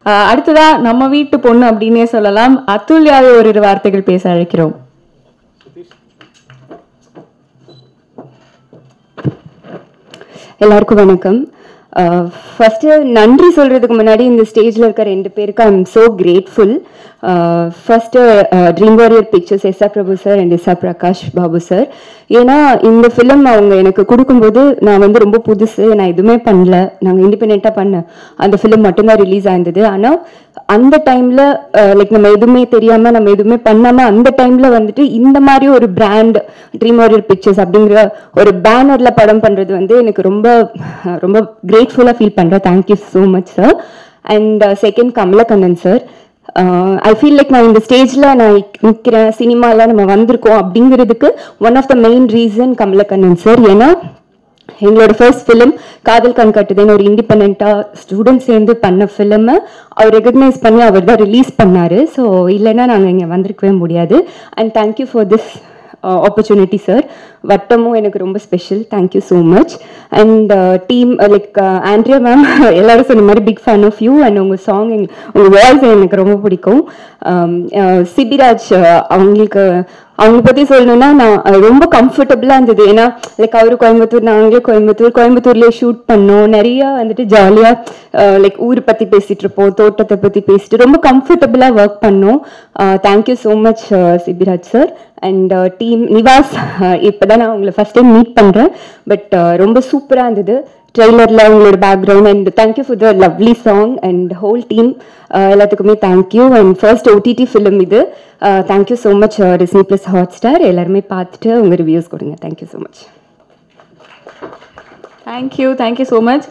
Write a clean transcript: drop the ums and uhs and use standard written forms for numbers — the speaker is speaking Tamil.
அடுத்ததா நம்ம வீட்டு பொண்ணு அப்படின்னே சொல்லலாம், அத்துல்யாவை ஒரு வார்த்தைகள் பேச அழைக்கிறோம். எல்லாருக்கும் வணக்கம். ஃபர்ஸ்ட் நன்றி சொல்றதுக்கு முன்னாடி இந்த ஸ்டேஜ்ல இருக்க 2 பேருக்கு I am so grateful. First dream warrior pictures SR Prabhu sir and SR Prakash Babu sir. ஏன்னா இந்த ஃபிலிம் அவங்க எனக்கு கொடுக்கும்போது நான் வந்து ரொம்ப புதுசு, நான் எதுவுமே பண்ணல, நாங்கள் இண்டிபெண்ட்டாக பண்ணேன், அந்த ஃபிலிம் மட்டும்தான் ரிலீஸ் ஆயிருந்தது. ஆனால் அந்த டைம்ல லைக் நம்ம எதுவுமே தெரியாம நம்ம எதுவுமே பண்ணாம அந்த டைம்ல வந்துட்டு இந்த மாதிரி ஒரு பிராண்ட் ட்ரீம் வாரியர் பிக்சர்ஸ் அப்படிங்கிற ஒரு பேனர்ல படம் பண்றது வந்து எனக்கு ரொம்ப ரொம்ப கிரேட்ஃபுல்லா ஃபீல் பண்றேன். Thank you so much sir. And second Kamalakannan sir. I feel like நான் இந்த ஸ்டேஜ்ல நான் நிற்கிறேன், சினிமால நம்ம வந்திருக்கோம் அப்படிங்கிறதுக்கு one of the main reason Kamalakannan sir. ஏன்னா எங்களோட ஃபர்ஸ்ட் ஃபிலிம் காதல் கண் கட்டுதுன்னு ஒரு இண்டிபெண்டா ஸ்டூடெண்ட் சேர்ந்து பண்ண ஃபிலிமை அவர் ரெகக்னைஸ் பண்ணி அவர் தான் ரிலீஸ் பண்ணாரு. ஸோ இல்லைன்னா நாங்கள் இங்கே வந்திருக்கவே முடியாது. And thank you for this opportunity sir. வட்டமும் எனக்கு ரொம்ப special. Thank you so much. And team like Andrea ma'am, எல்லாரும் சொன்ன மாதிரி big fan of you. And உங்கள் சாங் உங்கள் வாய்ஸ் எனக்கு ரொம்ப பிடிக்கும். சிபிராஜ் அவங்க பற்றி சொல்லணும்னா நான் ரொம்ப கம்ஃபர்டபுளாக இருந்தது. ஏன்னா லைக் அவரு கோயம்புத்தூர், நாங்களே கோயம்புத்தூர்லேயே ஷூட் பண்ணோம். நிறைய வந்துட்டு ஜாலியாக லைக் ஊர் பற்றி பேசிட்டு இருப்போம், தோட்டத்தை பற்றி பேசிட்டு ரொம்ப கம்ஃபர்டபுளாக ஒர்க் பண்ணோம். Thank you so much Sibiraj sir. And team Nivas, இப்போதான் நான் உங்களை ஃபர்ஸ்ட் டைம் மீட் பண்ணுறேன். பட் ரொம்ப சூப்பராக இருந்தது ட்ரெய்லரில் உங்களோட background. And thank you for the lovely song and whole team எல்லாத்துக்குமே thank you. And first OTT film இது. Thank you so much Disney plus Hotstar. எல்லாருமே பார்த்துட்டு உங்கள் ரிவ்யூஸ் கொடுங்க. Thank you so much. Thank you so much.